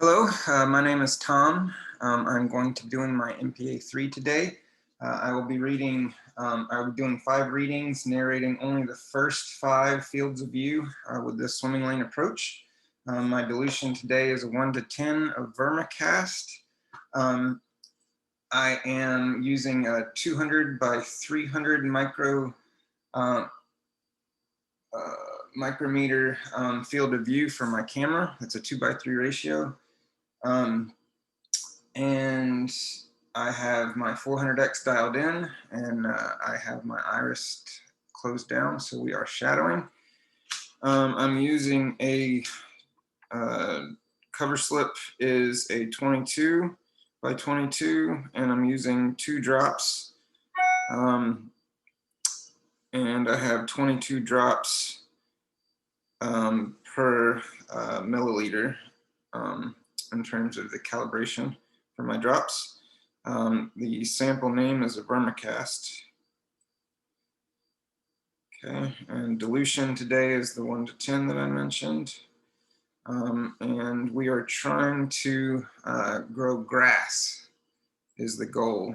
Hello, my name is Tom. I'm going to be doing my MPA3 today. I will be doing 5 readings, narrating only the first 5 fields of view with the swimming lane approach. My dilution today is a 1 to 10 of vermicast. I am using a 200 by 300 micrometer field of view for my camera. It's a 2:3 ratio. And I have my 400x dialed in, and I have my iris closed down, so we are shadowing. I'm using a cover slip is a 22 by 22, and I'm using 2 drops. And I have 22 drops per milliliter in terms of the calibration for my drops. The sample name is a vermicast. Okay, and dilution today is the 1 to 10 that I mentioned. And we are trying to grow grass is the goal.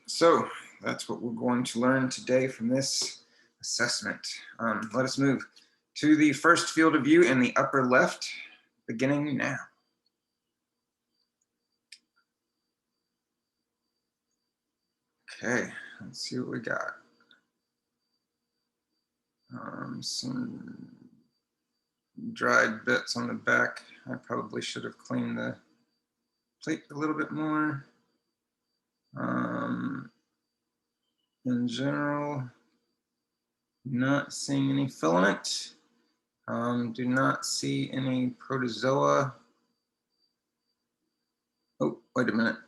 So that's what we're going to learn today from this assessment. Let us move to the first field of view in the upper left, beginning now. Okay, let's see what we got. Some dried bits on the back. I probably should have cleaned the plate a little bit more. In general, not seeing any filament. Do not see any protozoa. Oh, wait a minute.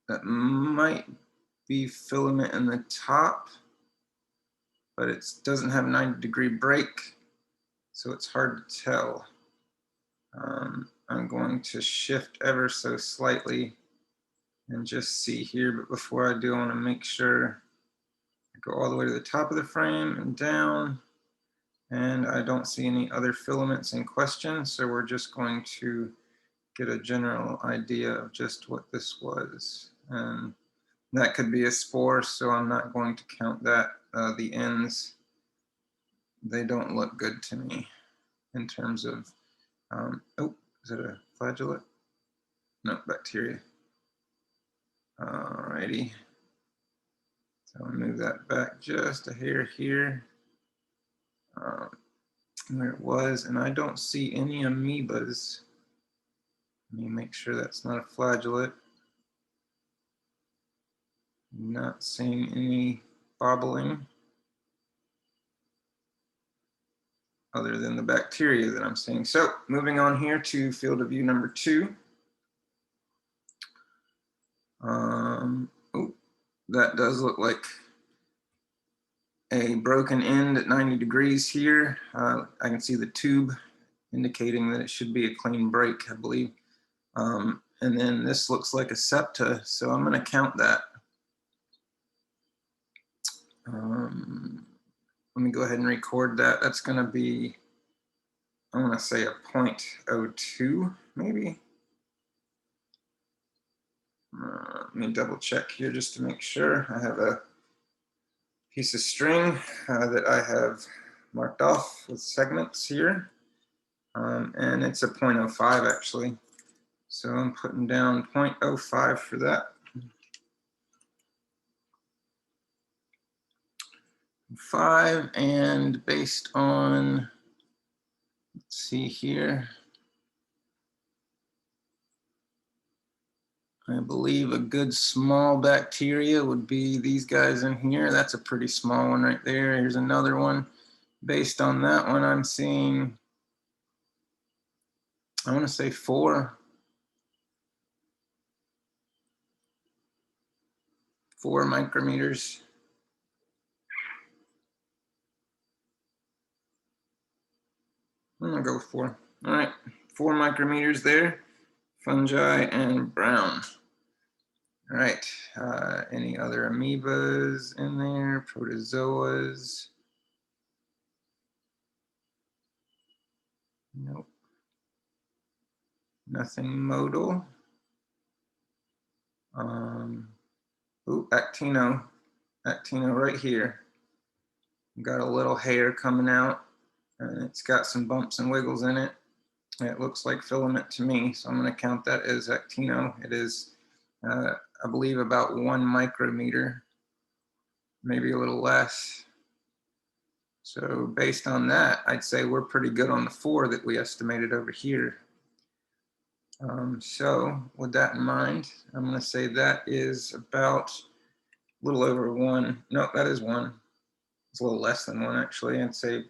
That might be filament in the top, but it doesn't have a 90-degree break, so it's hard to tell. I'm going to shift ever so slightly and just see here, but before I do, I want to make sure I go all the way to the top of the frame and down, and I don't see any other filaments in question, so we're just going to get a general idea of just what this was. And that could be a spore, so I'm not going to count that. The ends, they don't look good to me in terms of, oh, is it a flagellate? No, bacteria. Alrighty. So I'll move that back just a hair here, where it was, and I don't see any amoebas. Let me make sure that's not a flagellate. Not seeing any bobbling other than the bacteria that I'm seeing. So moving on here to field of view number 2. Oh, that does look like a broken end at 90 degrees here. I can see the tube indicating that it should be a clean break, I believe. And then this looks like a septa, so I'm going to count that. Let me go ahead and record that. That's going to be, I want to say a 0.02, maybe. Let me double check here just to make sure. I have a piece of string that I have marked off with segments here. And it's a 0.05 actually. So I'm putting down 0.05 for that. 5, and based on, let's see here, I believe a good small bacteria would be these guys in here. That's a pretty small one right there. Here's another one. Based on that one, I'm seeing, I want to say 4 micrometers. I'm gonna go with 4. All right, 4 micrometers there. Fungi and brown. All right, any other amoebas in there, protozoas? Nope. nothing modal. Ooh, actino right here. Got a little hair coming out, and it's got some bumps and wiggles in it. It looks like filament to me, so I'm going to count that as actino. It is, I believe, about 1 micrometer, maybe a little less. So based on that, I'd say we're pretty good on the 4 that we estimated over here. So with that in mind, I'm going to say that is about a little over 1. No, that is 1. It's a little less than 1, actually. I'd say.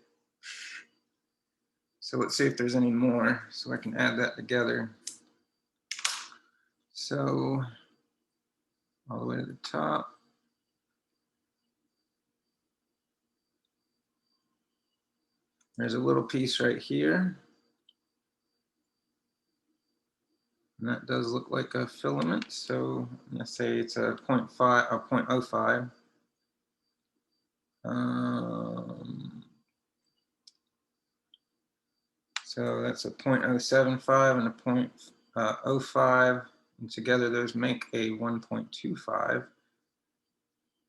So let's see if there's any more, so I can add that together. So all the way to the top. There's a little piece right here. And that does look like a filament, so I'm going to say it's a 0.5 or 0.05. So that's a 0.075 and a 0.05, and together those make a 1.25.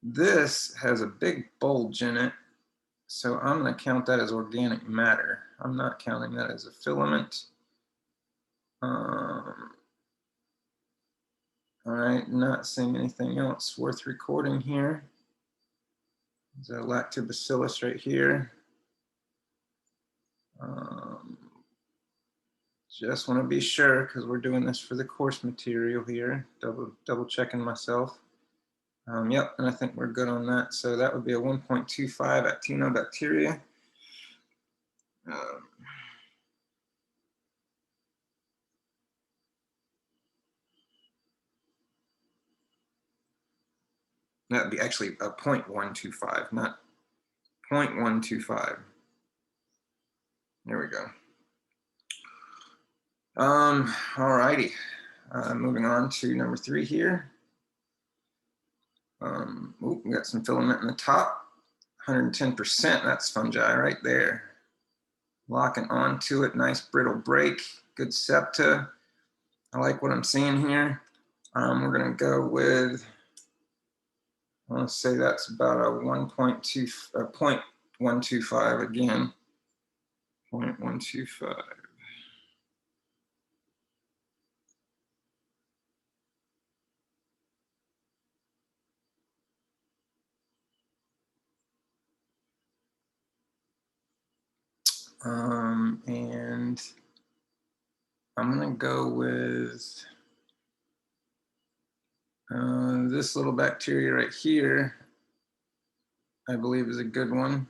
This has a big bulge in it, so I'm going to count that as organic matter. I'm not counting that as a filament. All right, not seeing anything else worth recording here. There's a lactobacillus right here. Just want to be sure, because we're doing this for the course material here. Double checking myself. Yep, and I think we're good on that. So that would be a 1.25 actinobacteria. That would be actually a 0.125, not 0.125. There we go. All righty. Moving on to number 3 here. We got some filament in the top. 110%, that's fungi right there. Locking onto it, nice brittle break, good septa. I like what I'm seeing here. We're gonna go with, let's say that's about a 0.125 again, 0.125. And I'm gonna go with this little bacteria right here, I believe is a good one.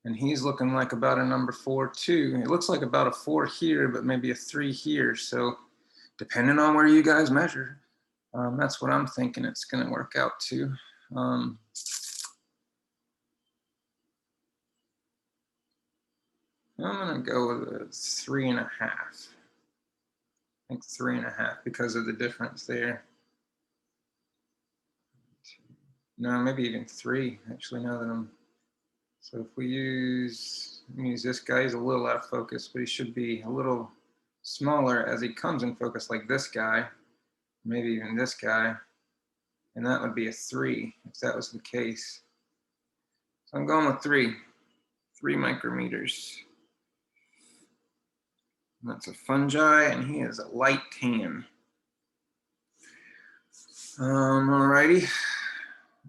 And he's looking like about a number 4 too. It looks like about a 4 here, but maybe a 3 here. So depending on where you guys measure, that's what I'm thinking it's gonna work out to. I'm gonna go with a 3.5. I think 3.5 because of the difference there. No, maybe even 3, actually, now that I'm, so if we use this guy, he's a little out of focus, but he should be a little smaller as he comes in focus, like this guy, maybe even this guy, and that would be a 3 if that was the case. So I'm going with 3 micrometers. And that's a fungi, and he is a light tan. Alrighty, let's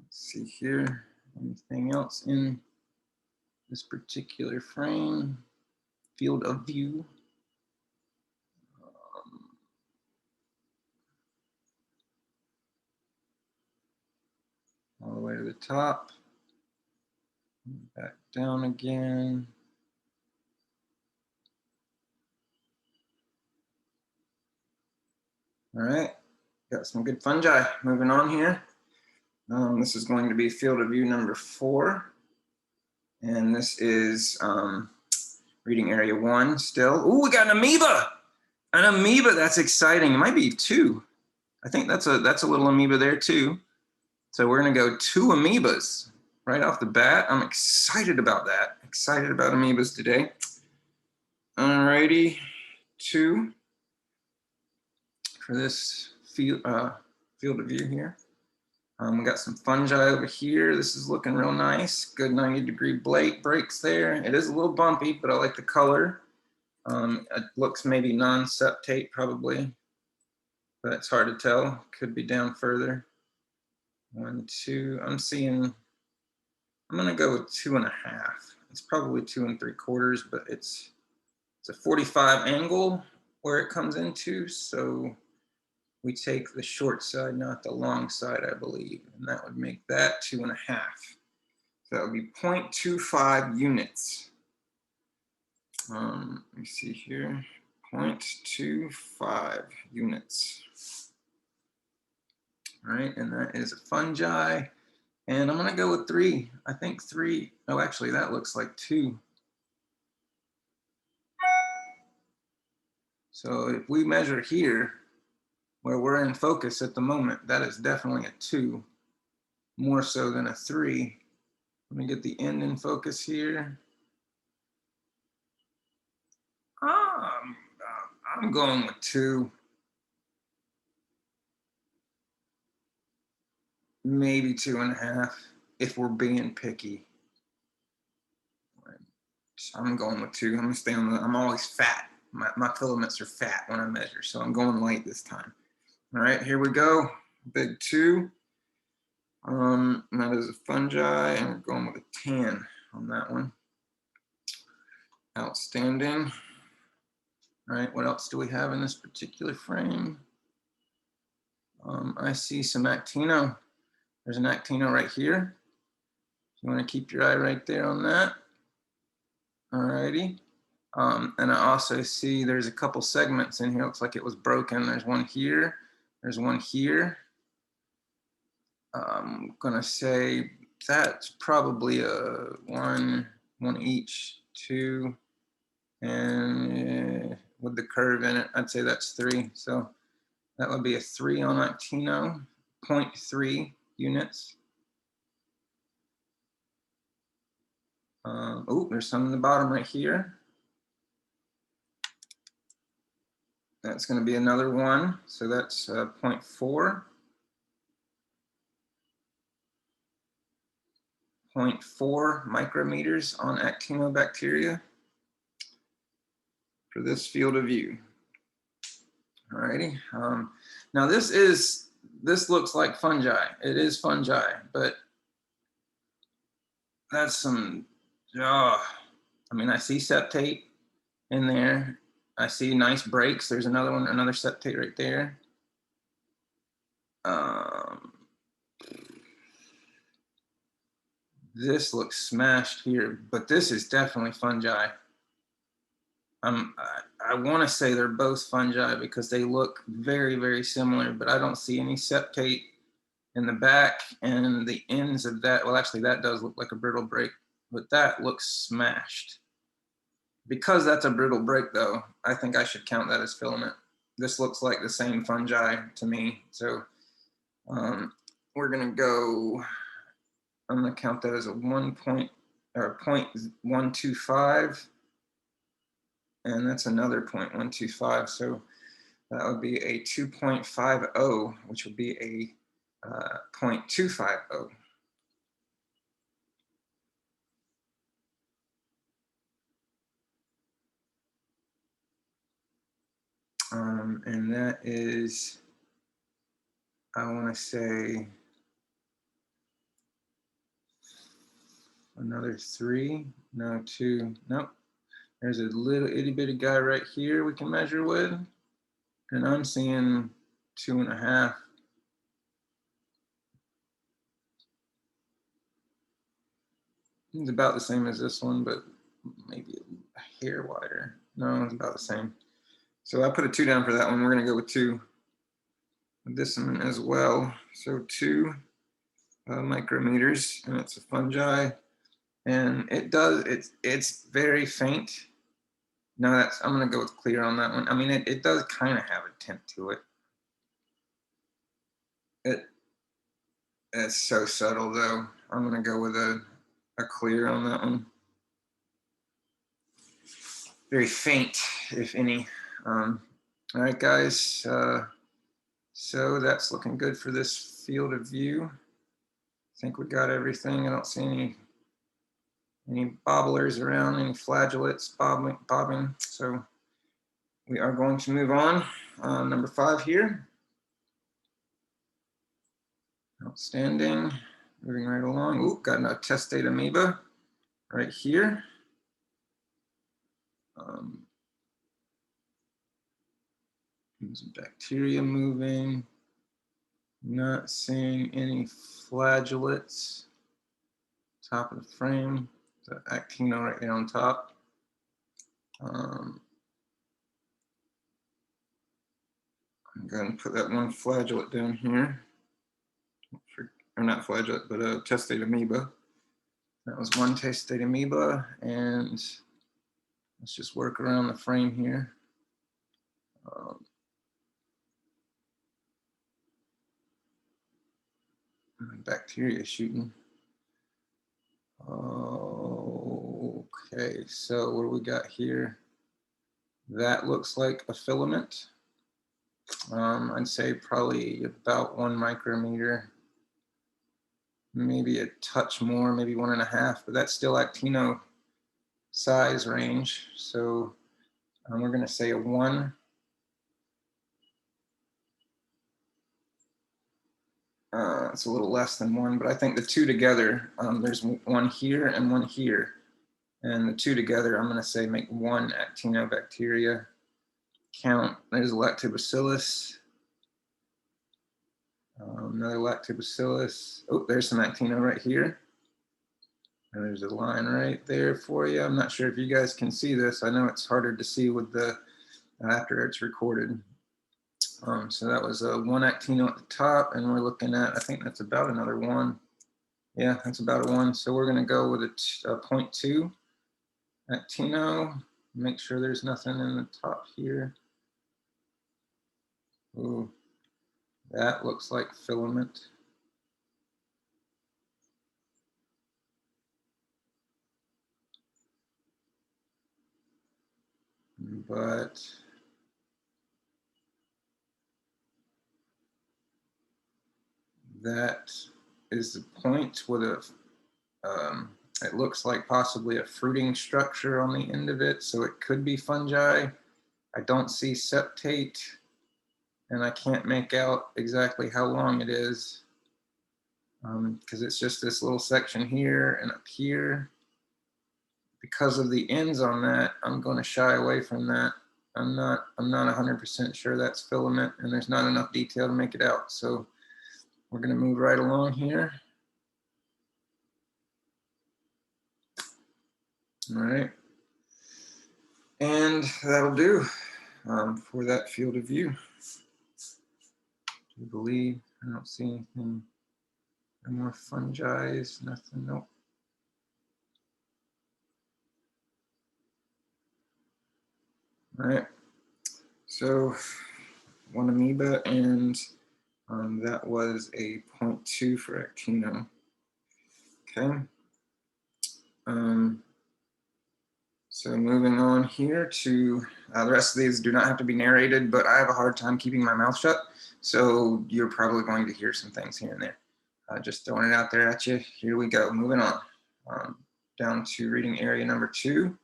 see here, anything else in this particular frame, field of view. All the way to the top, back down again. All right, got some good fungi. Moving on here. This is going to be field of view number 4. And this is reading area 1 still. Ooh, we got an amoeba! An amoeba, that's exciting. It might be 2. I think that's a little amoeba there too. So we're gonna go 2 amoebas right off the bat. I'm excited about that. Excited about amoebas today. Alrighty, 2. for this field of view here. We got some fungi over here. This is looking real nice. Good 90-degree breaks there. It is a little bumpy, but I like the color. It looks maybe non-septate probably, but it's hard to tell. Could be down further. 1, 2. I'm gonna go with 2.5. It's probably 2 3/4, but it's a 45 angle where it comes into, so we take the short side, not the long side, I believe, and that would make that 2.5. So that would be 0.25 units. Let me see here, 0.25 units. All right, and that is a fungi, and I'm gonna go with 3. I think 3. Oh, actually, that looks like 2. So if we measure here, where we're in focus at the moment, that is definitely a 2, more so than a 3. Let me get the end in focus here. I'm going with 2. Maybe 2.5 if we're being picky. I'm going with 2. I'm gonna stay on I'm always fat. My filaments are fat when I measure, so I'm going light this time. All right, here we go. Big 2. And that is a fungi, and we're going with a 10 on that one. Outstanding. All right, what else do we have in this particular frame? I see some actino. There's an actino right here. You want to keep your eye right there on that. All righty. And I also see there's a couple segments in here. Looks like it was broken. There's one here. There's one here. I'm gonna say that's probably a one each, 2, and with the curve in it, I'd say that's 3. So that would be a 3 on actino, 0.3 units. Oh, there's some in the bottom right here. That's going to be another 1, so that's 0.4. 0.4 micrometers on actinobacteria for this field of view. All righty. Now this looks like fungi. It is fungi, but that's some. I mean, I see septate in there. I see nice breaks. There's another one, another septate right there. This looks smashed here, but this is definitely fungi. I want to say they're both fungi because they look very, very similar, but I don't see any septate in the back and the ends of that. Well, actually, that does look like a brittle break, but that looks smashed. Because that's a brittle break, though, I think I should count that as filament. This looks like the same fungi to me. So we're going to go, I'm going to count that as a 0.125. And that's another 0.125. So that would be a 2.50, which would be a 0.250. And that is, I want to say, another 3, no 2, nope. There's a little itty bitty guy right here we can measure with, and I'm seeing 2.5. It's about the same as this one, but maybe a hair wider. No, it's about the same. So I put a 2 down for that one. We're gonna go with 2 with this one as well. So 2 micrometers, and it's a fungi, and it's very faint. No, I'm gonna go with clear on that one. I mean, it does kind of have a tint to it. It's so subtle though. I'm gonna go with a clear on that one. Very faint, if any. All right, guys. So that's looking good for this field of view. I think we got everything. I don't see any bobblers around, any flagellates bobbing. So we are going to move on. Number 5 here. Outstanding. Moving right along. Ooh, got a testate amoeba right here. Some bacteria moving. Not seeing any flagellates. Top of the frame. The actino right there on top. I'm going to put that one flagellate down here. Or not flagellate, but a testate amoeba. That was one testate amoeba, and let's just work around the frame here. Bacteria shooting. Okay, so what do we got here? That looks like a filament. I'd say probably about 1 micrometer, maybe a touch more, maybe 1.5, but that's still actino size range. So we're going to say a 1. It's a little less than 1, but I think the 2 together, there's 1 here and 1 here. And the 2 together, I'm going to say make 1 actinobacteria count. There's a lactobacillus. Another lactobacillus. Oh, there's some actino right here. And there's a line right there for you. I'm not sure if you guys can see this. I know it's harder to see with the after it's recorded. So that was a 1 actino at the top, and we're looking at, I think that's about another 1. Yeah, that's about a 1. So we're going to go with a 0.2 actino. Make sure there's nothing in the top here. Ooh, that looks like filament. But that is the point with a, it looks like possibly a fruiting structure on the end of it, so it could be fungi. I don't see septate, and I can't make out exactly how long it is, because it's just this little section here and up here. Because of the ends on that, I'm going to shy away from that. I'm not 100% sure that's filament, and there's not enough detail to make it out. So we're going to move right along here. All right. And that'll do for that field of view. I believe I don't see anything. No more fungi, nothing, nope. All right. So 1 amoeba, and that was a 0.2 for actino. Okay. So moving on here to the rest of these do not have to be narrated, but I have a hard time keeping my mouth shut. So you're probably going to hear some things here and there. Just throwing it out there at you. Here we go, moving on. Down to reading area number 2.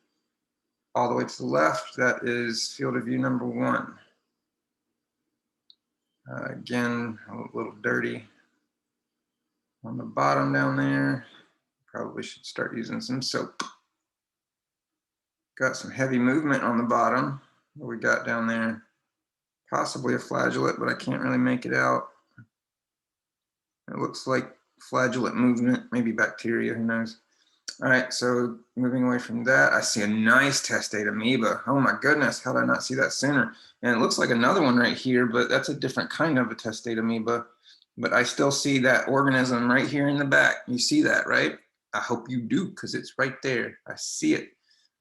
All the way to the left, that is field of view number 1. Again, a little dirty on the bottom down there. Probably should start using some soap. Got some heavy movement on the bottom. What we got down there? Possibly a flagellate, but I can't really make it out. It looks like flagellate movement, maybe bacteria, who knows. All right, so moving away from that, I see a nice testate amoeba. Oh my goodness, how did I not see that sooner? And it looks like another one right here, but that's a different kind of a testate amoeba. But I still see that organism right here in the back. You see that, right? I hope you do, because it's right there. I see it.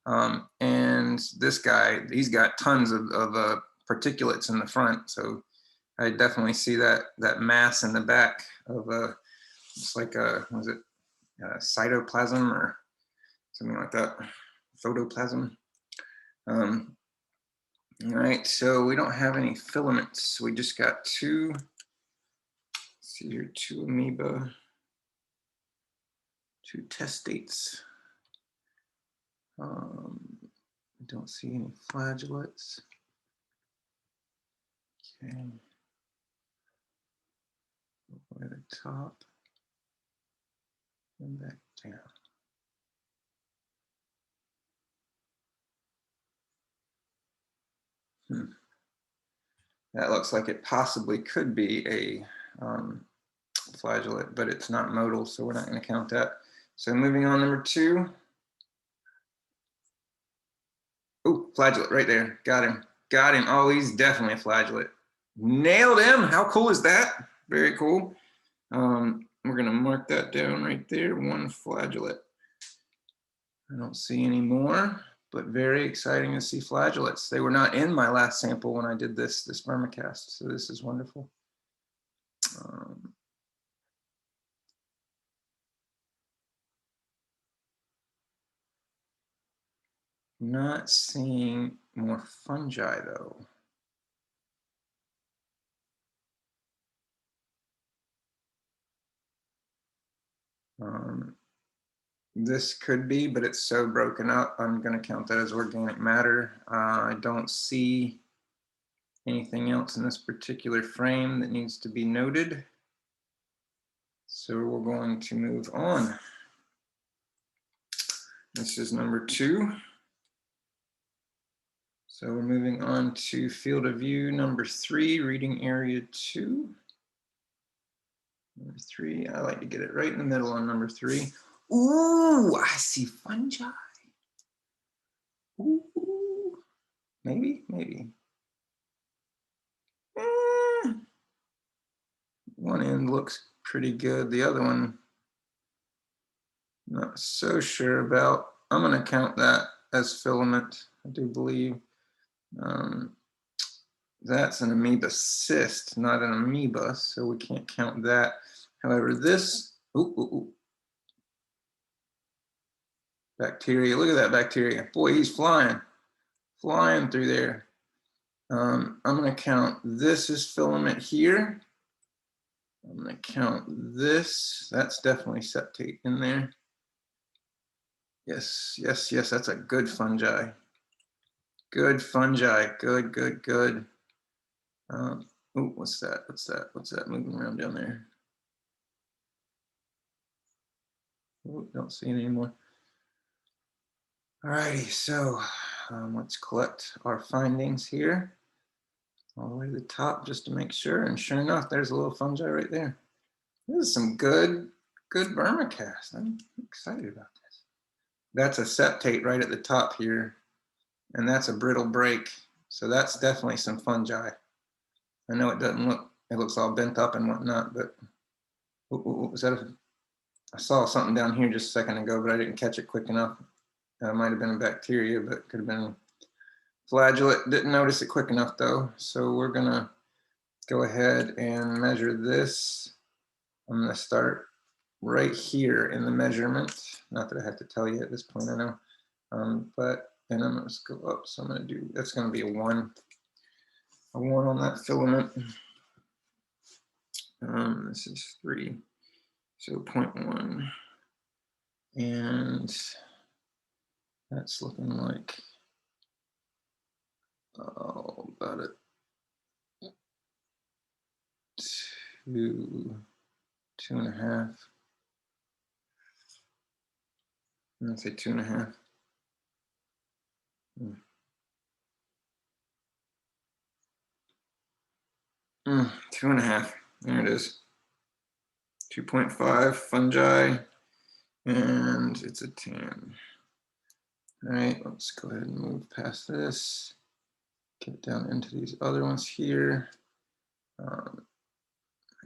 And this guy, he's got tons of particulates in the front. So I definitely see that mass in the back of it's like a, was it cytoplasm or something like that, photoplasm. All right, so we don't have any filaments. We just got 2 see your 2 amoeba, 2 testates. I don't see any flagellates. Okay. By the top and back down. That looks like it possibly could be a flagellate, but it's not modal, so we're not going to count that. So moving on, number 2. Oh, flagellate right there. Got him. Got him. Oh, he's definitely a flagellate. Nailed him. How cool is that? Very cool. We're going to mark that down right there. 1 flagellate. I don't see any more, but very exciting to see flagellates. They were not in my last sample when I did this vermicast, so this is wonderful. Not seeing more fungi though. This could be, but it's so broken up, I'm going to count that as organic matter. I don't see anything else in this particular frame that needs to be noted. So we're going to move on. This is number 2. So we're moving on to field of view number 3, reading area 2. Number 3, I like to get it right in the middle on number 3. Ooh, I see fungi. Ooh, maybe. One end looks pretty good. The other one, not so sure about. I'm going to count that as filament, I do believe. That's an amoeba cyst, not an amoeba, so we can't count that. However, this, bacteria, look at that bacteria. Boy, he's flying through there. I'm going to count this as filament here. I'm going to count this. That's definitely septate in there. Yes, that's a good fungi. Good fungi, good. Oh, what's that? What's that moving around down there? Oh, don't see it anymore. All righty, so let's collect our findings here all the way to the top just to make sure. And sure enough, there's a little fungi right there. This is some good vermicast. I'm excited about this. That's a septate right at the top here, and that's a brittle break. So that's definitely some fungi. I know it doesn't look, it looks all bent up and whatnot, but was that I saw something down here just a second ago, but I didn't catch it quick enough. It might have been a bacteria, but it could have been flagellate. Didn't notice it quick enough though. So we're gonna go ahead and measure this. I'm gonna start right here in the measurement. Not that I have to tell you at this point, I know. But then I'm gonna go up. So I'm gonna do, that's gonna be a 1 on that filament. This is 3, so 0.1. And that's looking like, about it. 2.5. Let's say 2.5. 2.5. There it is. 2.5 fungi, and it's a 10. All right, let's go ahead and move past this. Get down into these other ones here. I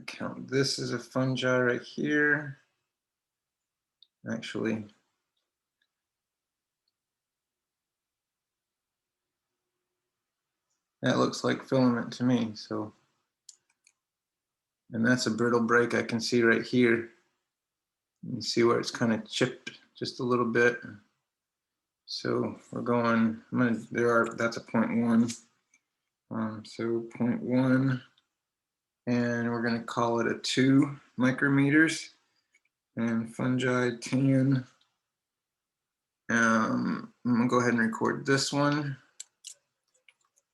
count this as a fungi right here. Actually, that looks like filament to me. So, and that's a brittle break I can see right here. You can see where it's kind of chipped just a little bit. So we're going, that's a 0.1. So 0.1, and we're going to call it a 2 micrometers. And fungi tan. I'm going to go ahead and record this one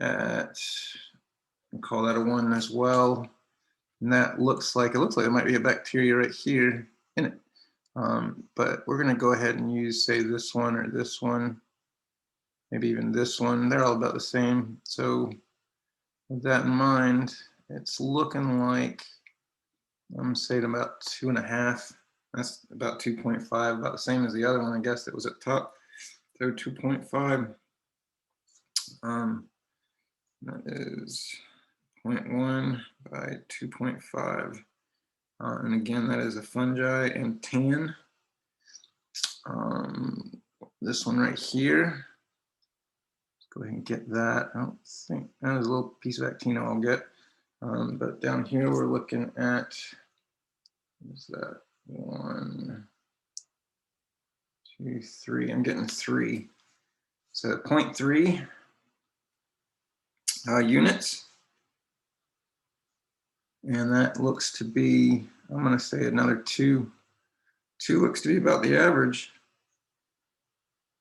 at, and call that a 1 as well. And that looks like it might be a bacteria right here in it. But we're going to go ahead and use, say, this one or this one, maybe even this one. They're all about the same. So with that in mind, it's looking like, I'm saying about 2.5. That's about 2.5, about the same as the other one, I guess, that was at top. So 2.5. That is 0.1 by 2.5. And again, that is a fungi and tan. This one right here, let's go ahead and get that. I don't think that is a little piece of actino I'll get. But down here, we're looking at, what is that? 1, 2, 3. I'm getting 3. So 0.3 units. And that looks to be, I'm going to say another 2. 2 looks to be about the average.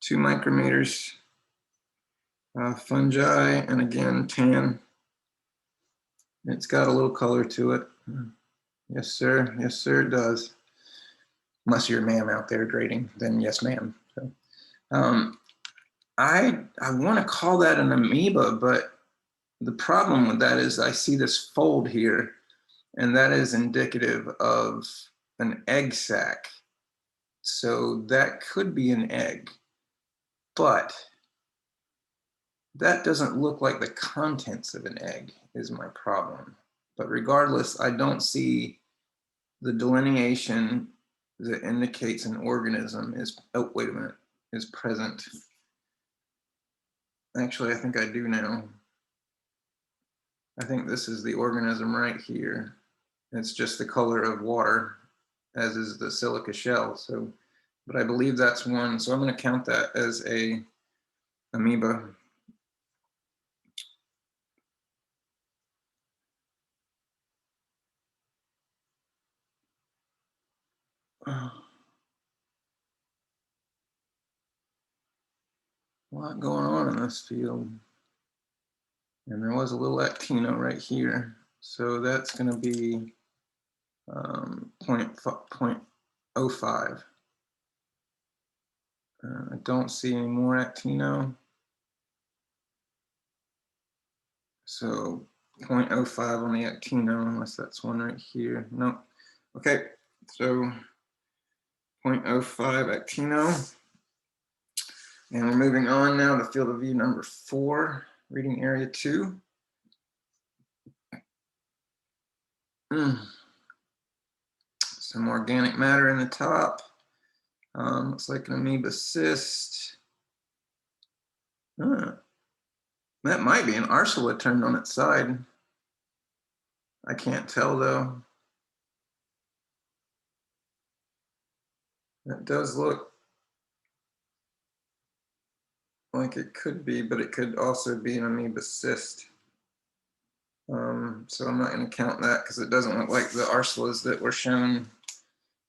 2 micrometers. Fungi, and again, tan. It's got a little color to it. Yes, sir. Yes, sir, it does. Unless you're a ma'am out there grading, then yes, ma'am. So, I want to call that an amoeba, but the problem with that is I see this fold here, and that is indicative of an egg sac. So that could be an egg, but that doesn't look like the contents of an egg is my problem. But regardless, I don't see the delineation that indicates an organism is, oh, wait a minute, is present. Actually, I think I do now. I think this is the organism right here. It's just the color of water, as is the silica shell. So, but I believe that's one. So I'm going to count that as a amoeba. A lot going on in this field. And there was a little actino right here. So that's going to be 0.05. I don't see any more actino. So 0.05 on the actino, unless that's one right here. Nope. Okay, so 0.05 actino. And we're moving on now to field of view number 4, reading area 2. Some organic matter in the top. Looks like an amoeba cyst. That might be an arsula turned on its side. I can't tell though. That does look like it could be, but it could also be an amoeba cyst. So I'm not going to count that because it doesn't look like the arsulas that were shown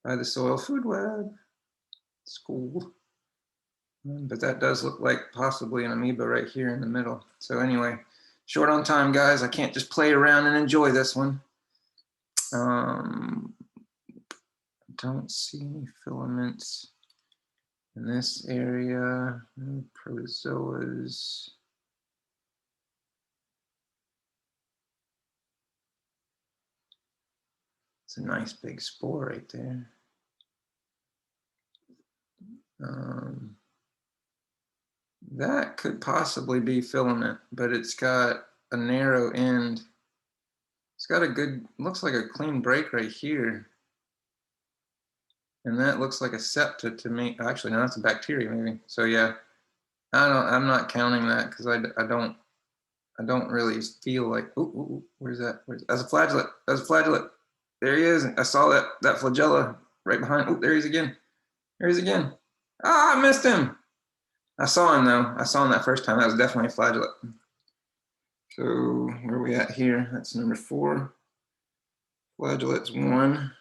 by the Soil Food Web school. But that does look like possibly an amoeba right here in the middle. So anyway, short on time, guys. I can't just play around and enjoy this one. Don't see any filaments in this area. No protozoas. It's a nice big spore right there. That could possibly be filament, but it's got a narrow end. It's got a good, looks like a clean break right here. And that looks like a septa to me. Actually, no, that's a bacteria maybe. So yeah, I'm not counting that because I don't really feel like, ooh, where's that? That's a flagellate. That's a flagellate. There he is. I saw that flagella right behind. Oh, there he is again. There he is again. Ah, I missed him. I saw him though. I saw him that first time. That was definitely a flagellate. So where are we at here? That's number 4. flagellate's 1.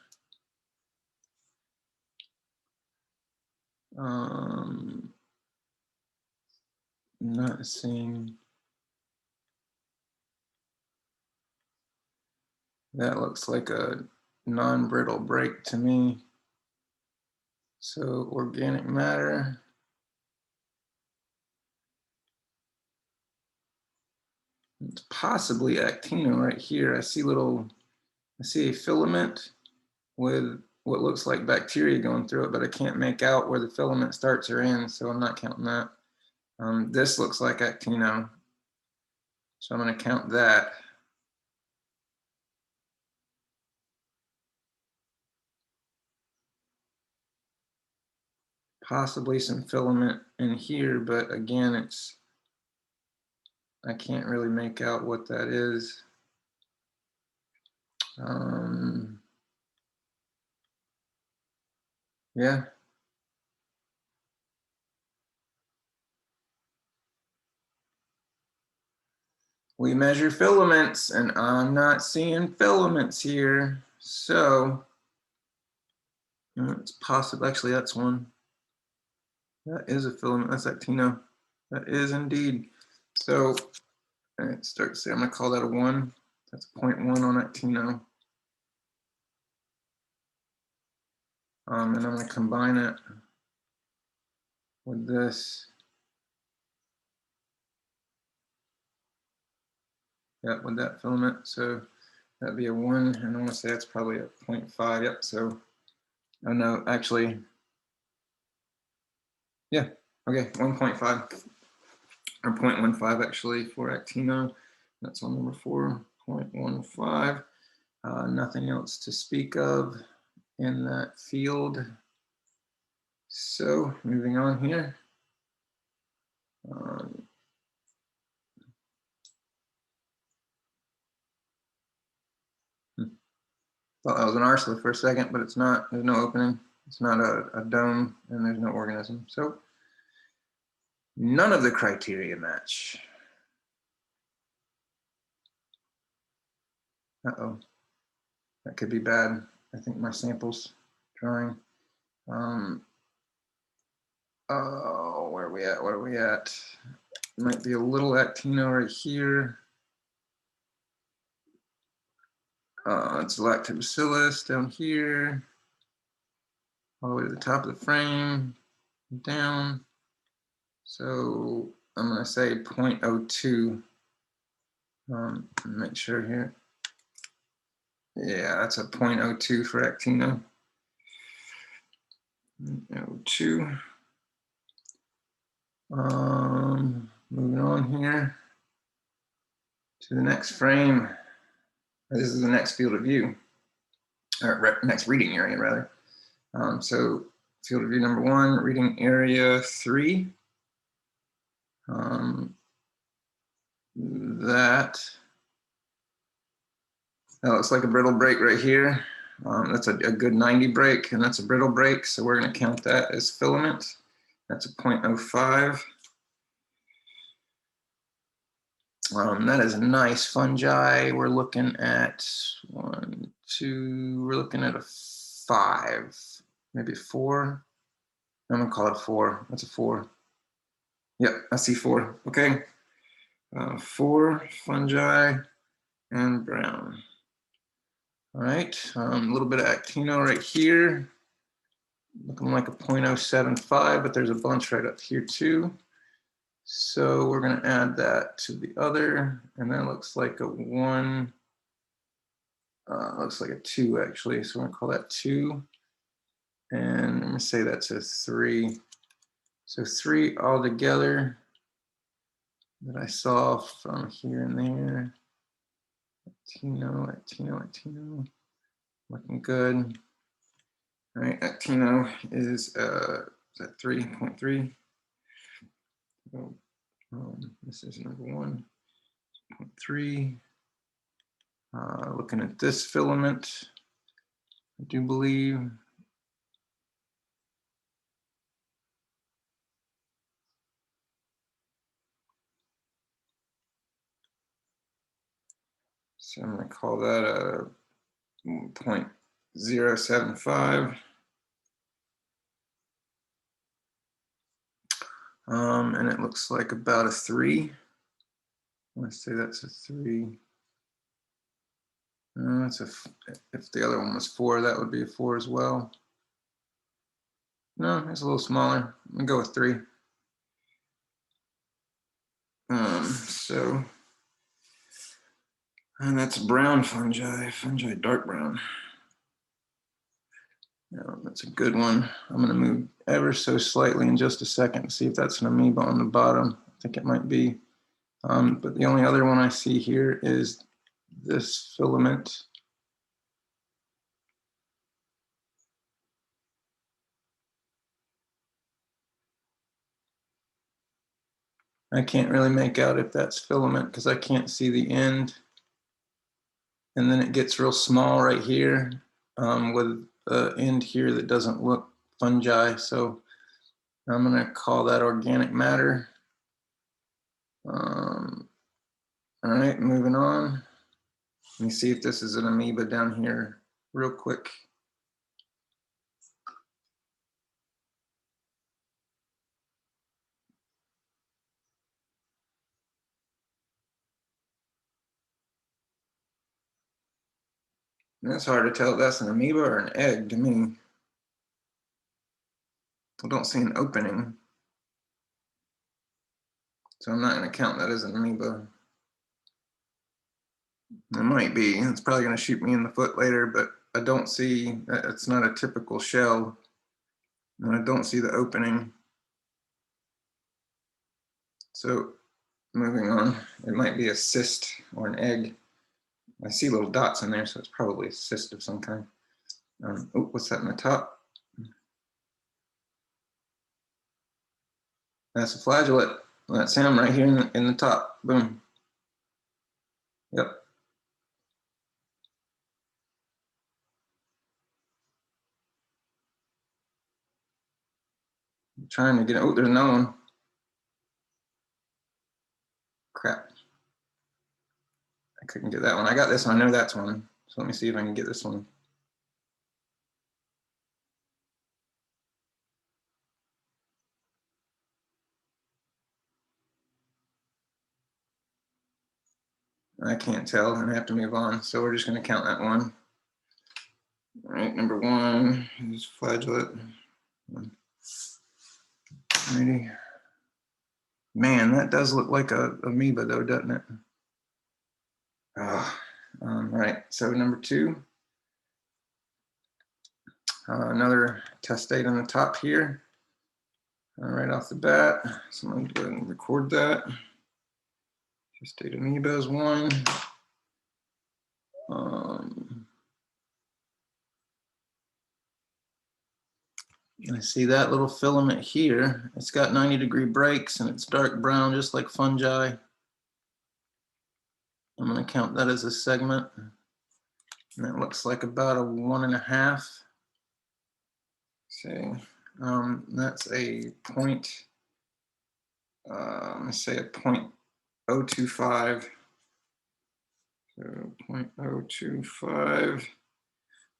Not seeing. That looks like a non-brittle break to me. So organic matter. It's possibly actino right here. I see a filament with what looks like bacteria going through it, but I can't make out where the filament starts or ends, so I'm not counting that. This looks like actino, so I'm going to count that. Possibly some filament in here, but again, I can't really make out what that is. Yeah. We measure filaments, and I'm not seeing filaments here. So it's possible. Actually, that's one. That is a filament. That's actino. That is indeed. So it starts there. I'm going to call that a 1. That's 0.1 on actino. And I'm going to combine it with this. Yep, with that filament. So that'd be a 1, and I want to say that's probably a 0.5. Yep. So, oh no, actually, yeah. Okay, 1.5 or 0.15 actually for actino. That's on number 4, 0.15. Nothing else to speak of in that field. So moving on here. Thought that was an arsenic for a second, but it's not. There's no opening. It's not a dome, and there's no organism. So none of the criteria match. Uh-oh. That could be bad. I think my sample's drawing. Oh, where are we at? What are we at? Might be a little actino right here. It's lactobacillus down here, all the way to the top of the frame, down. So I'm going to say 0.02. Make sure here. Yeah, that's a 0.02 for actino. 0.02. Moving on here to the next frame. This is the next field of view, or next reading area, rather. So field of view number 1, reading area 3. That looks like a brittle break right here. That's a good 90 break, and that's a brittle break, so we're going to count that as filament. That's a 0.05. That is a nice fungi. We're looking at 1, 2, we're looking at a 5, maybe a 4. I'm going to call it 4. That's a 4. Yep, I see 4. Okay. 4 fungi and brown. All right, a little bit of actino right here, looking like a 0.075, but there's a bunch right up here too. So we're going to add that to the other, and that looks like a 1, looks like a 2 actually, so we're going to call that 2, and I'm going to say that's a 3. So 3 all together that I saw from here and there. Actino, looking good. All right, actino is that 3.3. This is number 1.3. Looking at this filament, I do believe. So I'm going to call that a 0.075. And it looks like about a 3. Let's say that's a 3. That's if the other one was 4, that would be a 4 as well. No, it's a little smaller. I'm gonna go with 3. And that's brown fungi dark brown. Yeah, that's a good one. I'm going to move ever so slightly in just a second to see if that's an amoeba on the bottom. I think it might be. But the only other one I see here is this filament. I can't really make out if that's filament because I can't see the end. And then it gets real small right here with the end here that doesn't look fungi. So I'm going to call that organic matter. All right, moving on. Let me see if this is an amoeba down here real quick. And it's hard to tell if that's an amoeba or an egg to me. I don't see an opening. So I'm not going to count that as an amoeba. It might be. It's probably going to shoot me in the foot later, but I don't see, it's not a typical shell. And I don't see the opening. So moving on, it might be a cyst or an egg. I see little dots in there, so it's probably a cyst of some kind. Oh, what's that in the top? That's a flagellate. That's him right here in the top. Boom. Yep. I'm trying to get it. Oh, there's another one. Crap. I couldn't get that one. I got this one. I know that's one. So let me see if I can get this one. I can't tell, and I have to move on. So we're just going to count that one. All right, number 1 is flagellate. Alrighty. Man, that does look like a amoeba, though, doesn't it? Oh, all right, so number 2. Another testate on the top here. Right off the bat. So I'm going to go ahead and record that. Testate amoeba is 1. I see that little filament here. It's got 90-degree breaks and it's dark brown, just like fungi. I'm going to count that as a segment. And it looks like about a 1.5. See, that's a point, let's say a 0.025. So 0.025.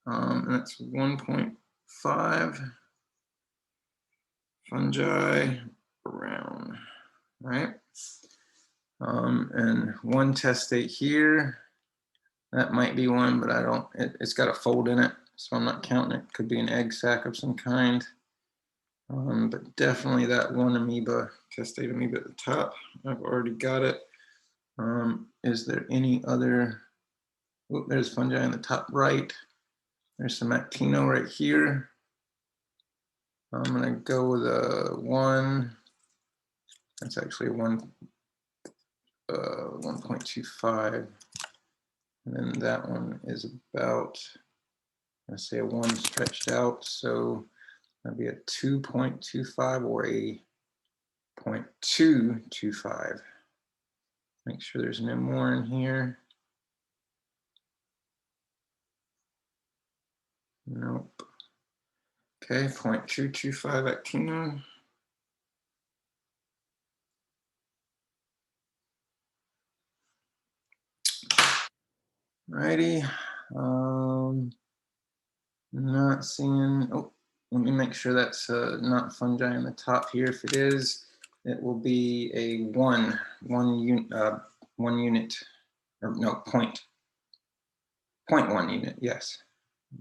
And that's 1.5 fungi around, right? And one testate here, that might be one, but I don't, it's got a fold in it, so I'm not counting it. Could be an egg sac of some kind. But definitely that one amoeba, testate amoeba at the top. I've already got it. Is there any other? Oh, there's fungi in the top right. There's some actino right here. I'm gonna go with a 1. That's actually a 1.25. And then that one is about, let's say a 1 stretched out. So that'd be a 2.25 or a 0.225. Make sure there's no more in here. Nope. Okay, 0.225 actino. Alrighty, Not seeing, oh, let me make sure that's not fungi on the top here. If it is, it will be a one unit, or no, point 1 unit, yes.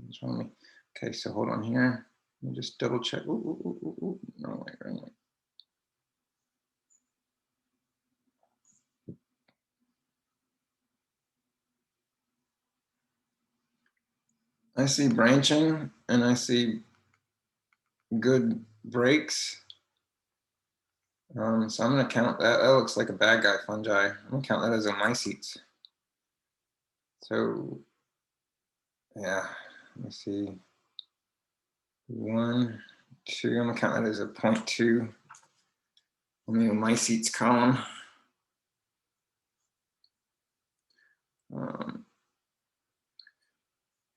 What's wrong with me? Okay, so hold on here. Let me just double check. Ooh, wrong way, wrong way. I see branching and I see good breaks. So I'm gonna count that. That looks like a bad guy fungi. I'm gonna count that as a mycetes. So yeah, let me see. 1, 2, I'm gonna count that as a 0.2. Let me mycetes column.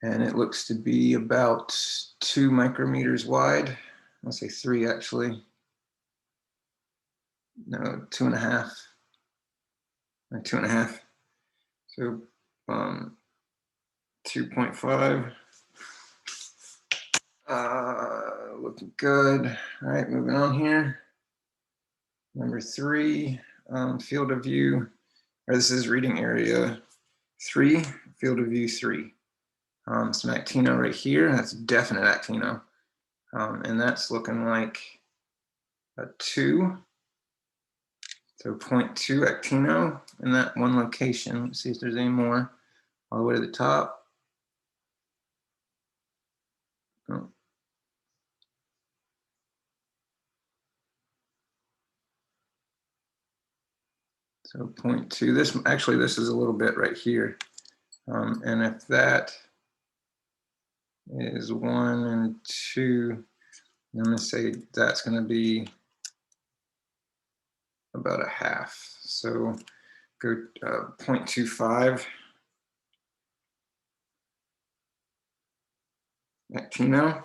And it looks to be about 2 micrometers wide. I'll say 3 actually. No, 2.5. 2.5. So 2.5. Looking good. All right, moving on here. Number 3, field of view, or this is reading area 3, field of view 3. Some actino right here, that's definite actino. And that's looking like a 2. So 0.2 actino in that one location. Let's see if there's any more all the way to the top. Oh. So 0.2, this is a little bit right here. And if that is 1 and 2, I'm gonna say that's gonna be about a half. So go 0.25 actino.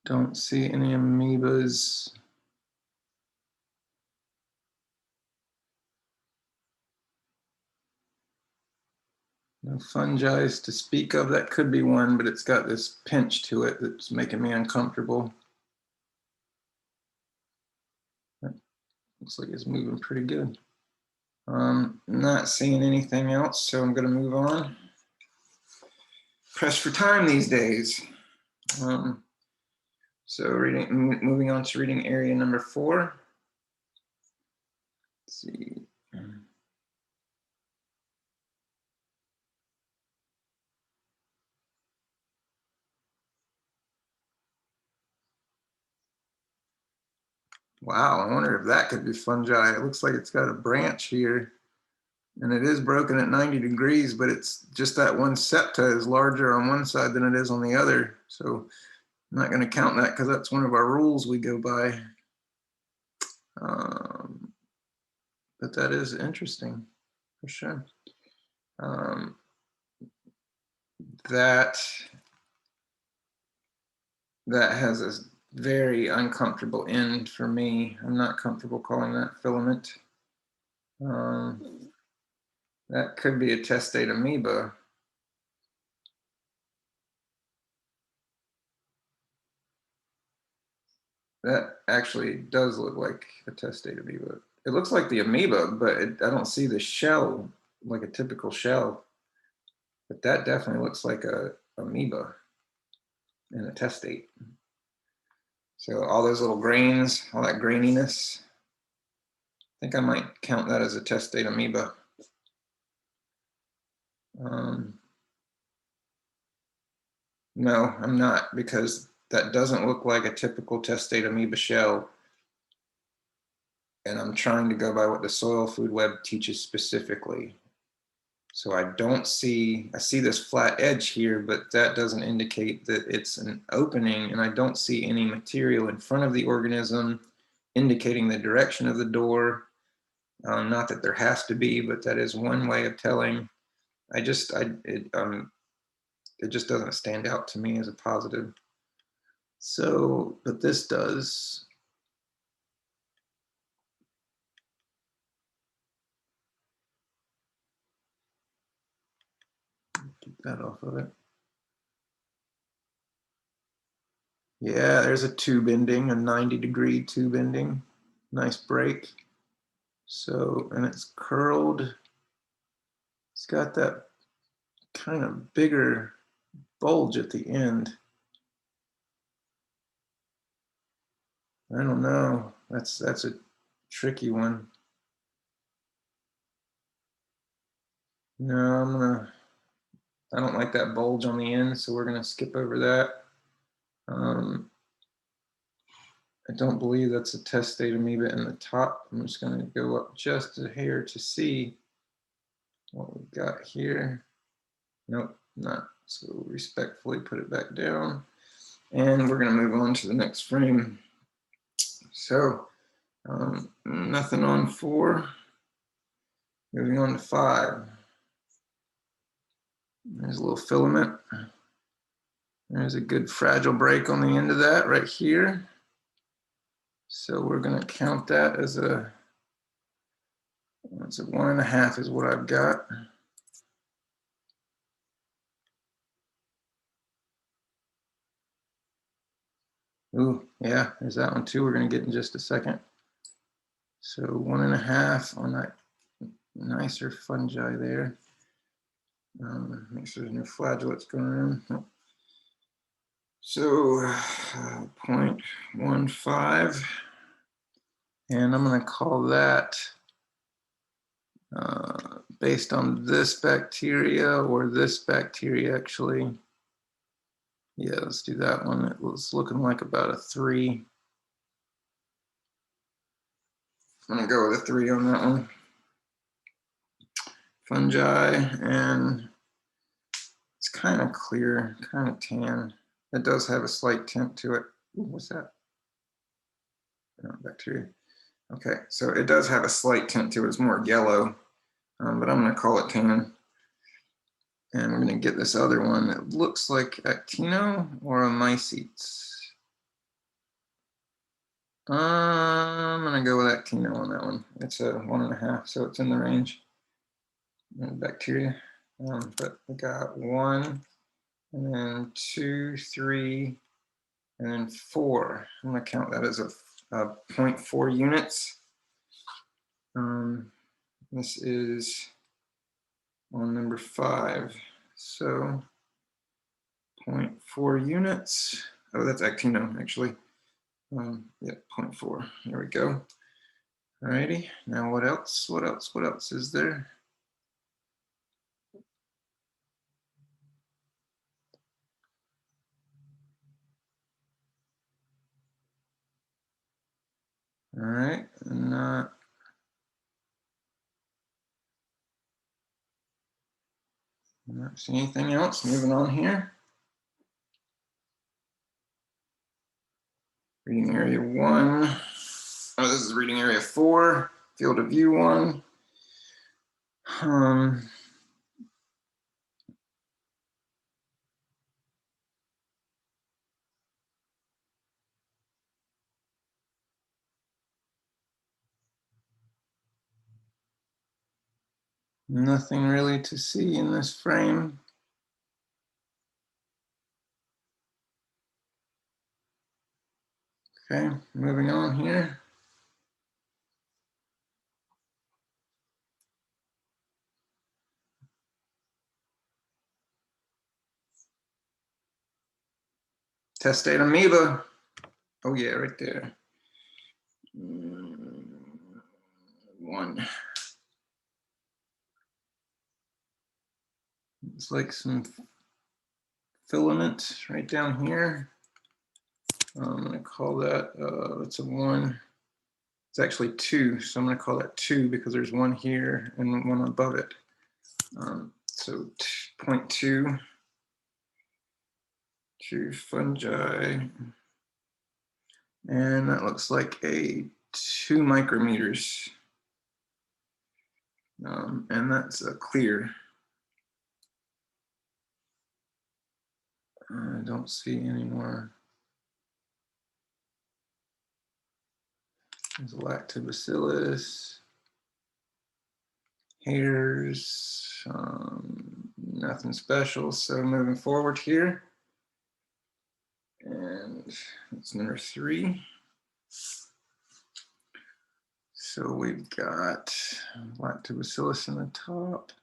Don't see any amoebas. No fungi to speak of. That could be one, but it's got this pinch to it that's making me uncomfortable. Looks like it's moving pretty good. Not seeing anything else, so I'm going to move on. Pressed for time these days. So moving on to reading area number 4. Let's see. Wow, I wonder if that could be fungi. It looks like it's got a branch here, and it is broken at 90 degrees, but it's just that one septa is larger on one side than it is on the other. So I'm not going to count that because that's one of our rules we go by. But that is interesting for sure. That has a very uncomfortable end for me. I'm not comfortable calling that filament. That could be a testate amoeba. That actually does look like a testate amoeba. It looks like the amoeba, but I don't see the shell like a typical shell. But that definitely looks like a amoeba in a testate. So all those little grains, all that graininess, I think I might count that as a testate amoeba. No, I'm not, because that doesn't look like a typical testate amoeba shell. And I'm trying to go by what the soil food web teaches specifically. So I see this flat edge here, but that doesn't indicate that it's an opening, and I don't see any material in front of the organism indicating the direction of the door. Not that there has to be, but that is one way of telling. It just doesn't stand out to me as a positive. So, but this does. Get that off of it. Yeah, there's a tube ending, a 90-degree tube ending. Nice break. So, and it's curled. It's got that kind of bigger bulge at the end. I don't know. That's a tricky one. No, I don't like that bulge on the end, so we're gonna skip over that. I don't believe that's a testate amoeba in the top. I'm just gonna go up just a hair to see what we've got here. Nope, not. So respectfully put it back down. And we're gonna move on to the next frame. So nothing on 4. Moving on to 5. There's a little filament. There's a good fragile break on the end of that right here. So we're going to count that as a 1.5 is what I've got. Ooh, yeah, there's that one too. We're going to get in just a second. So 1.5 on that nicer fungi there. Make sure there's no flagellates going around. So 0.15, and I'm going to call that based on this bacteria or this bacteria actually. Yeah, let's do that one. It was looking like about a 3. I'm going to go with a 3 on that one. Fungi, and it's kind of clear, kind of tan. It does have a slight tint to it. Ooh, what's that? Oh, bacteria. Okay, so it does have a slight tint to it. It's more yellow, but I'm going to call it tan. And we're going to get this other one that looks like actino or a mycetes. I'm going to go with actino on that one. It's a 1.5, so it's in the range. And bacteria. But we got 1, and then 2, 3, and then 4. I'm going to count that as a 0.4 units. This is on number 5. So 0.4 units. Oh, that's actino, actually. Yeah, 0.4. There we go. Alrighty. Now what else? What else? What else is there? All right. And not seeing anything else. Moving on here. Reading area 1. Oh, this is reading area 4. Field of view 1. Nothing really to see in this frame. Okay, moving on here. Testate amoeba. Oh yeah, right there. 1. It's like some filament right down here. I'm going to call that, that's a 1. It's actually 2, so I'm going to call that 2 because there's 1 here and 1 above it. So 0.2 to fungi. And that looks like a 2 micrometers. And that's a clear. I don't see any more. There's lactobacillus, hairs, Nothing special, so moving forward here. And it's number 3. So we've got lactobacillus in the top.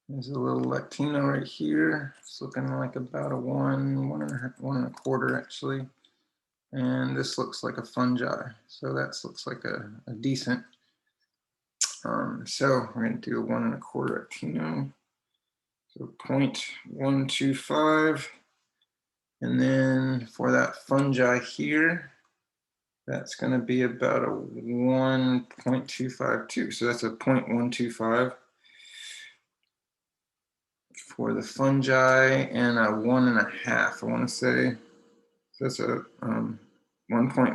There's a little Latino right here. It's looking like about a 1.25 actually. And this looks like a fungi. So that looks like a decent. So we're going to do a 1.25 Latino. So 0.125. And then for that fungi here, that's going to be about a 1.252. So that's a 0.125 for the fungi and a 1.5, I want to say. So that's a 1.5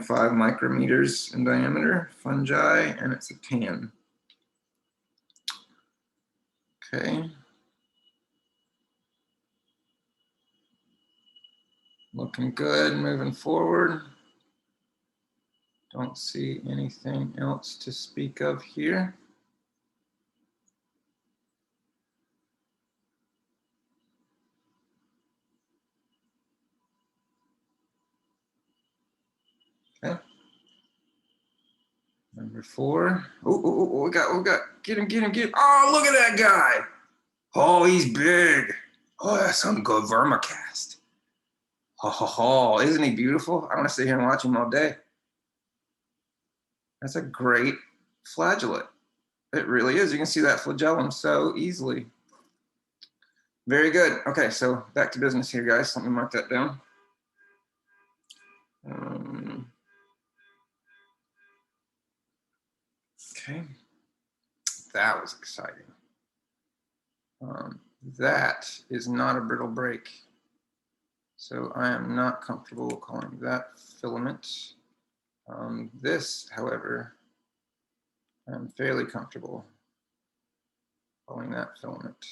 micrometers in diameter fungi, and it's a tan. Okay. Looking good, moving forward. Don't see anything else to speak of here. Okay. Number 4. Oh, we got. Get him. Oh, look at that guy. Oh, he's big. Oh, that's some good vermicast. Oh, isn't he beautiful? I want to sit here and watch him all day. That's a great flagellate. It really is. You can see that flagellum so easily. Very good. Okay, so back to business here, guys. Let me mark that down. Okay, that was exciting. That is not a brittle break. So I am not comfortable calling that filament. This, however, I'm fairly comfortable calling that filament.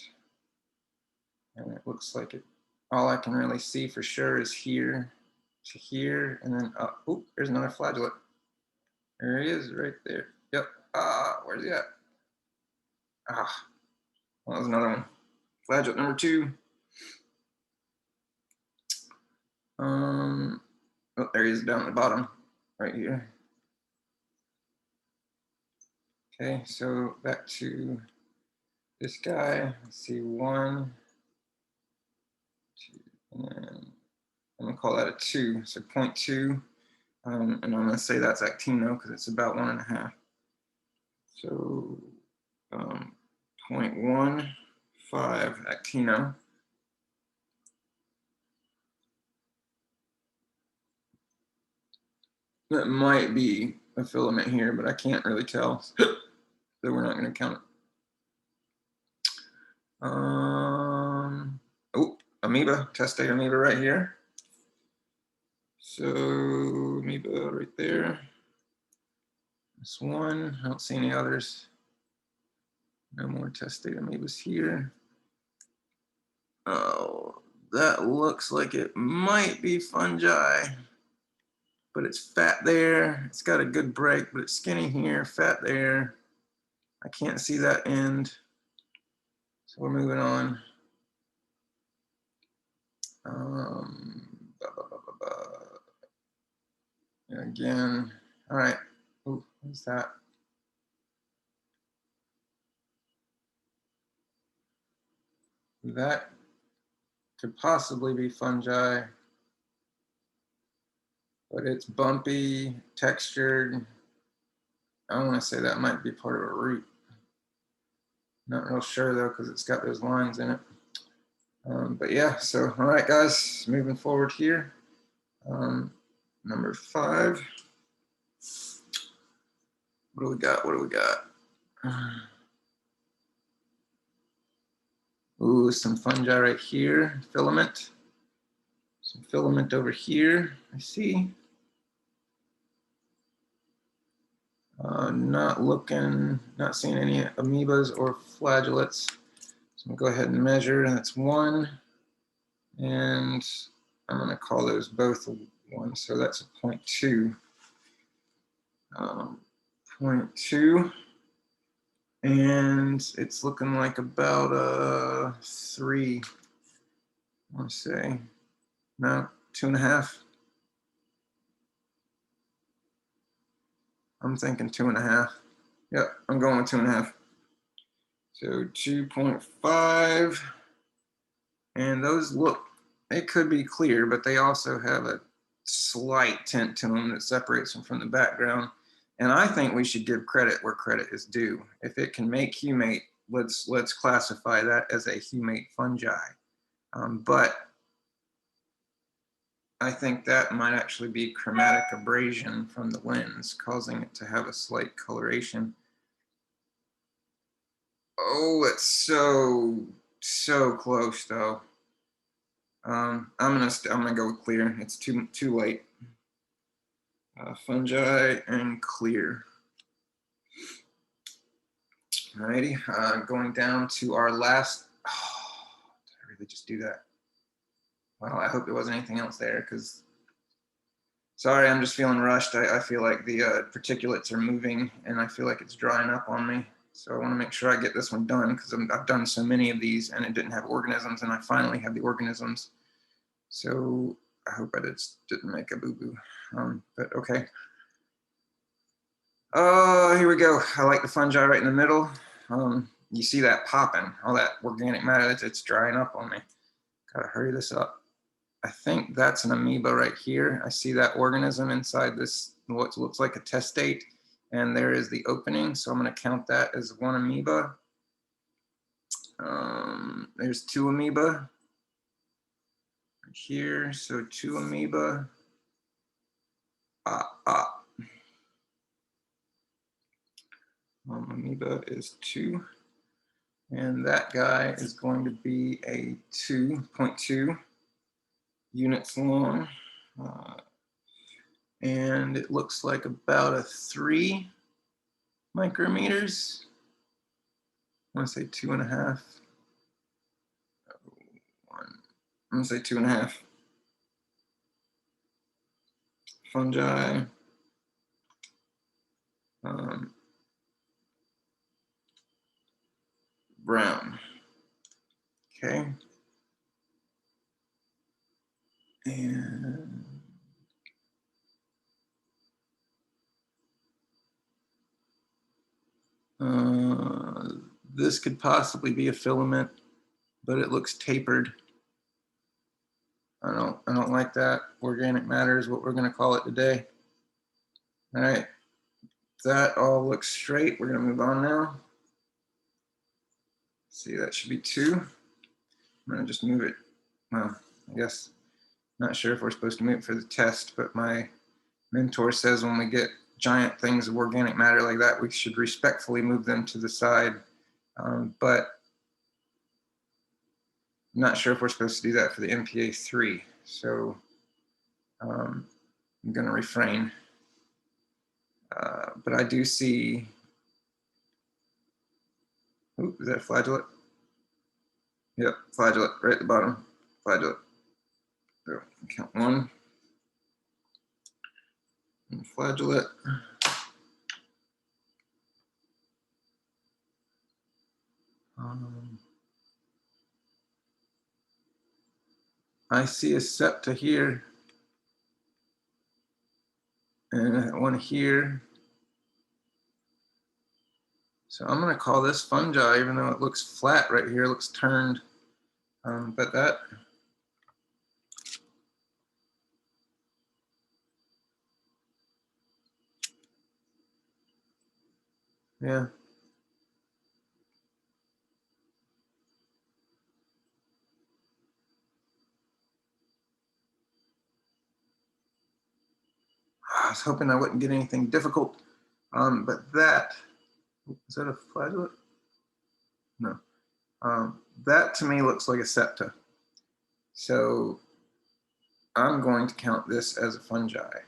And it looks like it, all I can really see for sure is here to here, and then up. Oh, there's another flagellate. There he is, right there. Yep. Where's he at? Well, that was another one. Flagellate number 2. Oh, there he is down at the bottom, right here. Okay, so back to this guy. Let's see, 1, 2, and then I'm gonna call that a 2, so 0.2. And I'm gonna say that's actino because it's about 1.5. So 0.15 actino. That might be a filament here, but I can't really tell. So we're not going to count it. Oh, amoeba, testate amoeba right here. So amoeba right there. This one, I don't see any others. No more testate amoebas here. Oh, that looks like it might be fungi, but it's fat there. It's got a good break, but it's skinny here, fat there. I can't see that end. So we're moving on. Again, all right. Ooh, what's that? That could possibly be fungi, but it's bumpy, textured. I want to say that might be part of a root. Not real sure though, because it's got those lines in it. But yeah, so all right, guys, moving forward here. Number 5. What do we got? What do we got? Ooh, some fungi right here, filament. Some filament over here, I see. Not seeing any amoebas or flagellates. So I'm gonna go ahead and measure, and that's 1. And I'm gonna call those both 1, so that's a 0.2. 0.2. And it's looking like about a 3, I want to say, no, 2.5. I'm thinking 2.5. Yep, I'm going with 2.5. So 2.5, and those look, they could be clear, but they also have a slight tint to them that separates them from the background. And I think we should give credit where credit is due. If it can make humate, let's classify that as a humate fungi. But I think that might actually be chromatic abrasion from the lens, causing it to have a slight coloration. Oh, it's so close though. I'm gonna go with clear. It's too late. Fungi and clear. Alrighty, going down to our last. Oh, did I really just do that? Well, I hope there wasn't anything else there, because sorry, I'm just feeling rushed. I feel like the particulates are moving, and I feel like it's drying up on me. So I want to make sure I get this one done, because I've done so many of these, and it didn't have organisms, and I finally have the organisms. So I hope I didn't make a boo-boo, but okay. Oh, here we go. I like the fungi right in the middle. You see that popping, all that organic matter, it's drying up on me. Gotta hurry this up. I think that's an amoeba right here. I see that organism inside this, what looks like a testate, and there is the opening. So I'm gonna count that as 1 amoeba. There's 2 amoeba right here. So 2 amoeba. Amoeba is 2. And that guy is going to be a 2.2 units long. And it looks like about a 3 micrometers. I want to say 2.5. I'm going to say 2.5. Fungi. Brown. Okay. And this could possibly be a filament, but it looks tapered. I don't like that. Organic matter is what we're going to call it today. All right. That all looks straight. We're going to move on now. See, that should be 2. I'm going to just move it. Well, I guess, not sure if we're supposed to move it for the test, but my mentor says when we get giant things of organic matter like that, we should respectfully move them to the side. But I'm not sure if we're supposed to do that for the MPA3. So I'm going to refrain. But I do see, ooh, is that a flagellate? Yep, flagellate right at the bottom. Flagellate. So count 1. And flagellate. I see a septa here and one here. So I'm going to call this fungi, even though it looks flat right here, it looks turned. But that, yeah. I was hoping I wouldn't get anything difficult. But that, is that a flagellate? No. That to me looks like a septa. So I'm going to count this as a fungi.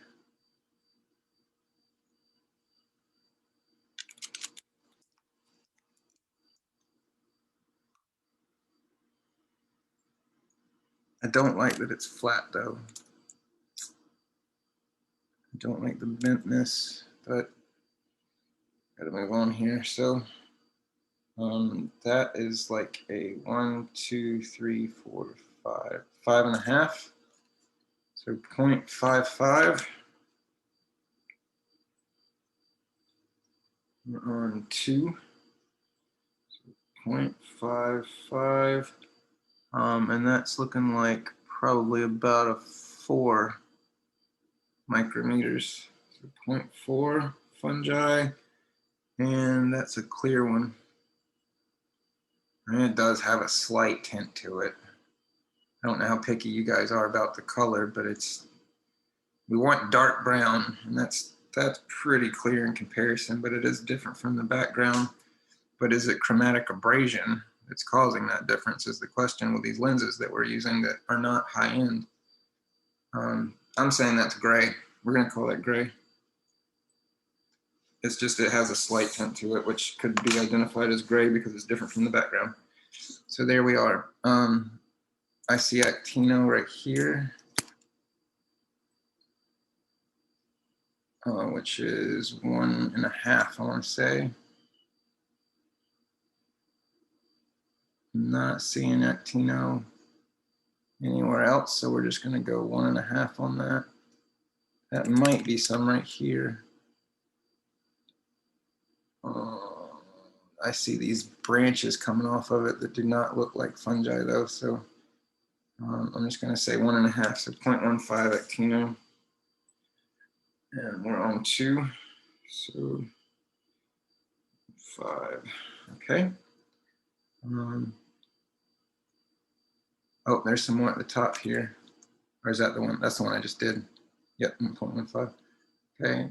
I don't like that it's flat though. I don't like the bentness, but gotta move on here. So That is like a 1, 2, 3, 4, 5, 5.5. So 0.55. We're on 2. So 0.55. And that's looking like probably about a 4 micrometers. So 0.4 fungi. And that's a clear one. And it does have a slight tint to it. I don't know how picky you guys are about the color, but we want dark brown, and that's pretty clear in comparison, but it is different from the background. But is it chromatic abrasion that's causing that difference is the question with these lenses that we're using that are not high end. I'm saying that's gray. We're going to call that gray. It's just it has a slight tint to it, which could be identified as gray because it's different from the background. So there we are. I see actino right here, which is 1.5, I want to say. Not seeing actino anywhere else, so we're just going to go 1.5 on that. That might be some right here. I see these branches coming off of it that do not look like fungi though, so I'm just going to say 1.5, so 0.15 actino. And we're on 2, so 5. Okay. Oh, there's some more at the top here. Or is that the one? That's the one I just did. Yep, 1.15. Okay.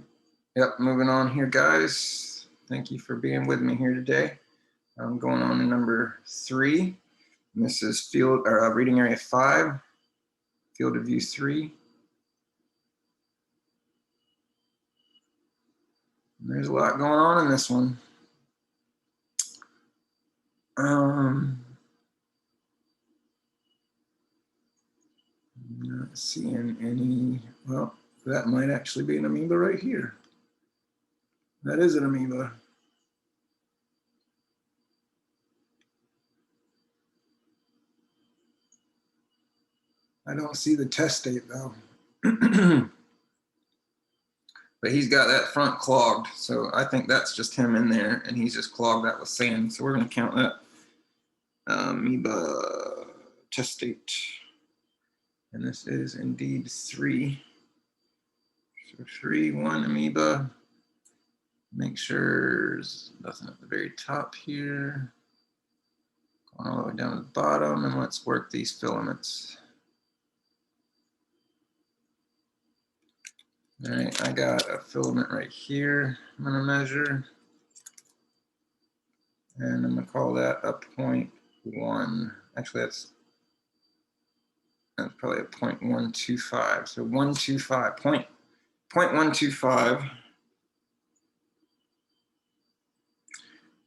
Yep, moving on here, guys. Thank you for being with me here today. I'm going on to number 3. And this is reading area 5, field of view 3. And there's a lot going on in this one. Not seeing any. Well, that might actually be an amoeba right here. That is an amoeba. I don't see the testate though. But he's got that front clogged, so I think that's just him in there, and he's just clogged that with sand. So we're going to count that amoeba testate. And this is indeed 3. So 3, 1 amoeba. Make sure there's nothing at the very top here. Going all the way down to the bottom, and let's work these filaments. All right, I got a filament right here. I'm going to measure. And I'm going to call that a 0.1. Actually, that's probably a 0.125. So 0.125.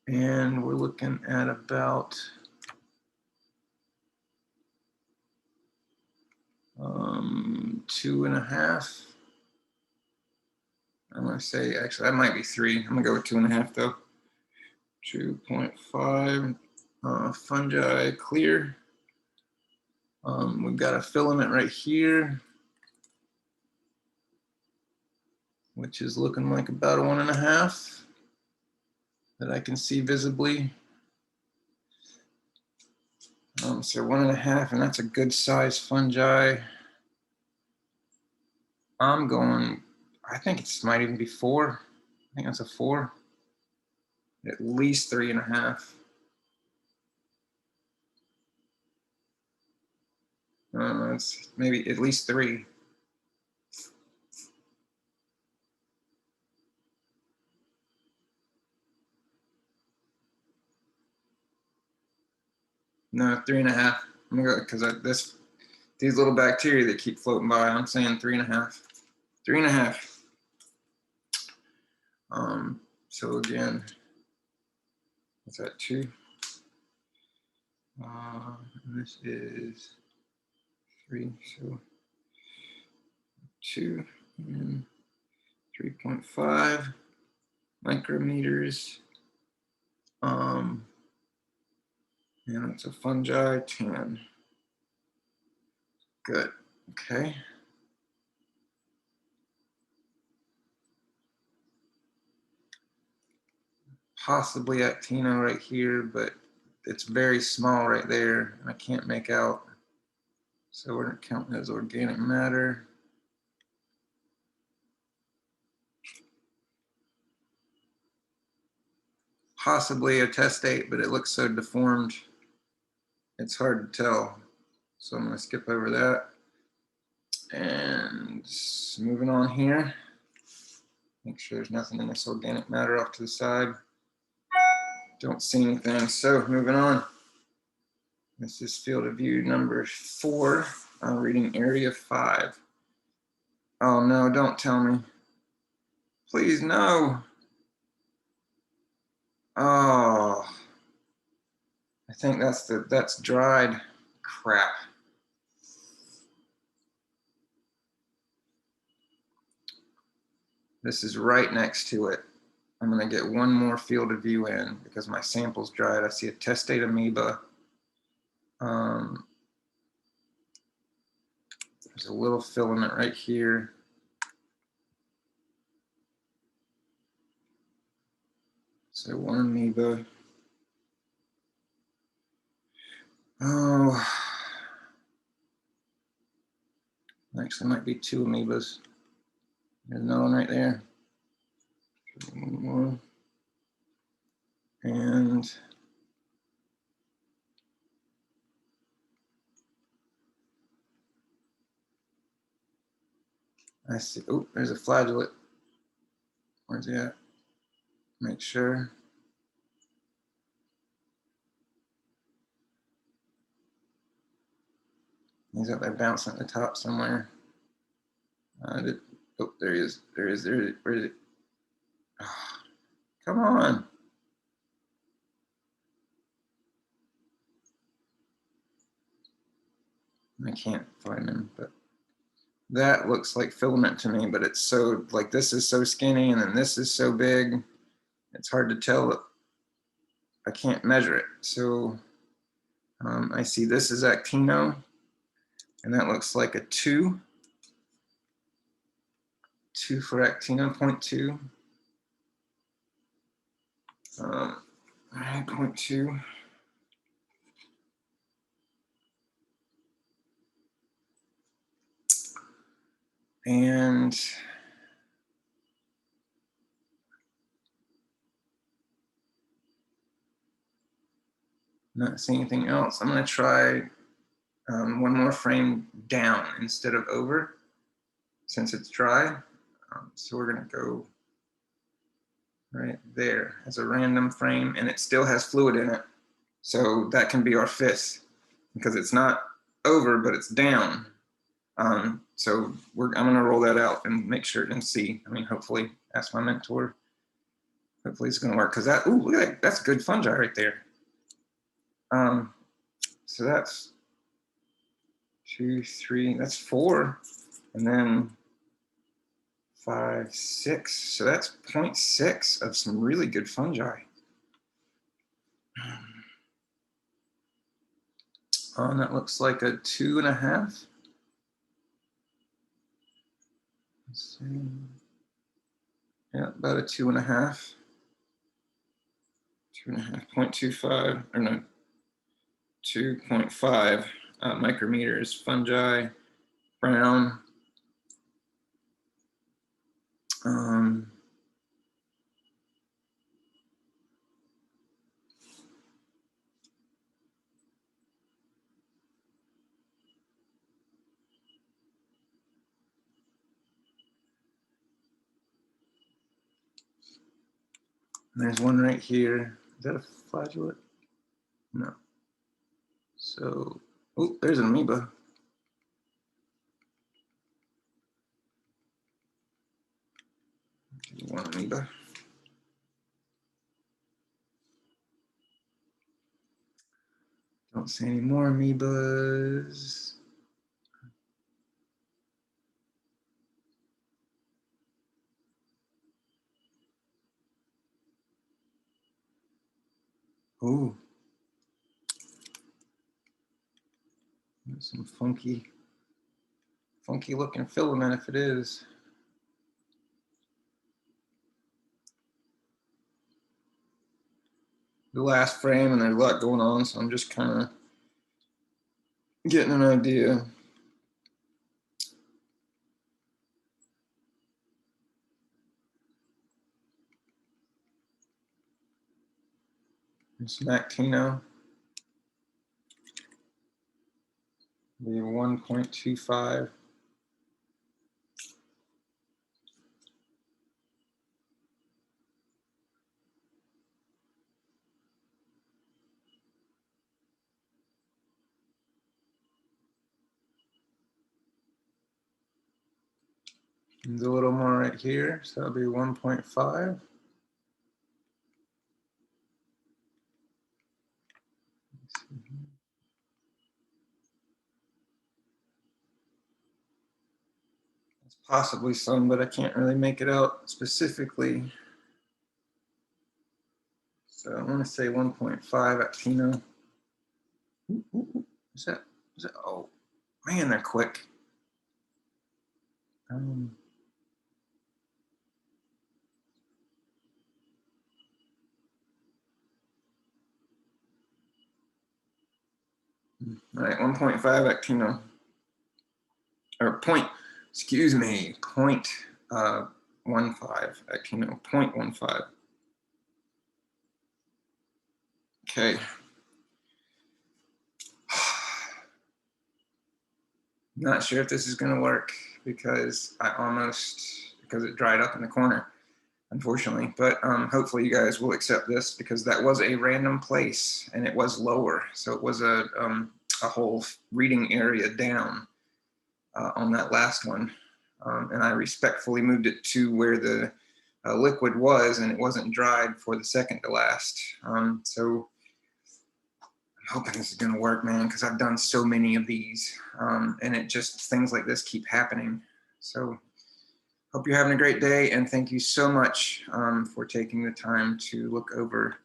And we're looking at about 2.5. I'm going to say, actually, that might be 3. I'm going to go with 2.5 though. 2.5 fungi clear. We've got a filament right here, which is looking like about a 1.5 that I can see visibly. So 1.5, and that's a good size fungi. I'm going, I think it might even be 4. I think that's a 4. At least 3.5. It's maybe at least 3. No, 3.5. I'm gonna go because these little bacteria that keep floating by. I'm saying 3.5. 3.5. So again, what's that? 2. This is 3. So 2 and 3.5 micrometers. And it's a fungi 10. Good. Okay. Possibly actino right here, but it's very small right there, and I can't make out. So we're going to count it as organic matter. Possibly a testate, but it looks so deformed, it's hard to tell. So I'm going to skip over that. And moving on here. Make sure there's nothing in this organic matter off to the side. Don't see anything. So moving on. This is field of view number 4. I'm reading area 5. Oh no, don't tell me. Please, no. Oh, I think that's dried. Crap. This is right next to it. I'm gonna get one more field of view in because my sample's dried. I see a testate amoeba. There's a little filament right here. So one amoeba. Oh, actually might be 2 amoebas. There's another one right there. One more. And I see, oh, there's a flagellate. Where's he at? Make sure. He's up there bouncing at the top somewhere. Oh, there he is. There he is. There he is. Where is it? Oh, come on. I can't find him, but that looks like filament to me, but it's so, like, this is so skinny and then this is so big. It's hard to tell. I can't measure it. So I see this is actino, and that looks like a 2. 2 for actino, 0.2. 0.2. And not seeing anything else. I'm going to try one more frame down instead of over, since it's dry. So we're going to go right there as a random frame, and it still has fluid in it. So that can be our 5th, because it's not over, but it's down. So I'm going to roll that out and make sure and see. I mean, hopefully, ask my mentor. Hopefully it's going to work, because that, ooh, look at that. That's good fungi right there. So that's 2, 3, that's 4, and then 5, 6. So that's 0.6 of some really good fungi. And that looks like a 2.5. Let's see. Yeah, about a 2.5. 2.5, 0.25, or no, 2.5 micrometers fungi, brown. There's one right here. Is that a flagellate? No. So, oh, there's an amoeba. One amoeba. Don't see any more amoebas. Oh, Some funky looking filament if it is. The last frame, and there's a lot going on, so I'm just kind of getting an idea. Some Actino. Be 1.25. There's a little more right here, so that'll be 1.5. There's possibly some, but I can't really make it out specifically. So I'm going to say 1.5 Actino. Is that, oh, man, they're quick. All right, 1.5 Actino. Or excuse me, 0.15 Actino, 0.15. Okay. Not sure if this is going to work because it dried up in the corner, unfortunately. But hopefully you guys will accept this because that was a random place and it was lower. So it was a whole reading area down on that last one. And I respectfully moved it to where the liquid was, and it wasn't dried for the second to last. So I'm hoping this is going to work, man, because I've done so many of these, and things like this keep happening. So hope you're having a great day, and thank you so much for taking the time to look over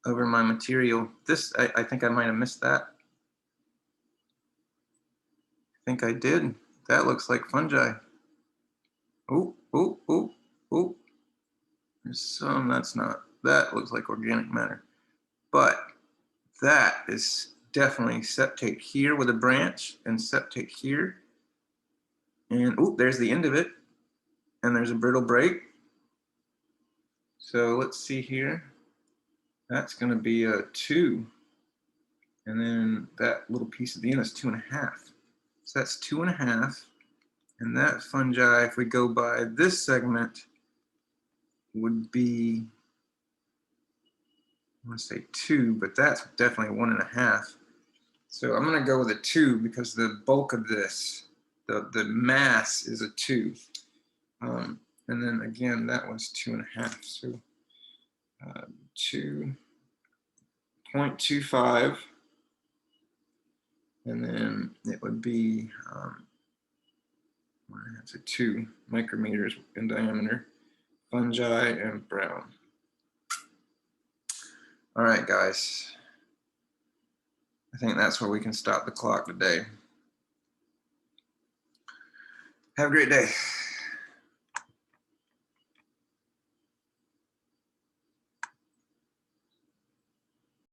my material. This, I think I might have missed that. I think I did. That looks like fungi. Oh. There's some, that looks like organic matter. But that is definitely septate here with a branch and septate here. And there's the end of it. And there's a brittle break. So let's see here. That's going to be a 2. And then that little piece at the end is 2.5. So that's 2.5. And that fungi, if we go by this segment, would be, I want to say 2, but that's definitely 1.5. So I'm going to go with a 2 because the bulk of this, the mass is a 2. And then again, that one's 2.5. So 2.25. And then it would be, it's a 2 micrometers in diameter, fungi and brown. All right, guys. I think that's where we can stop the clock today. Have a great day.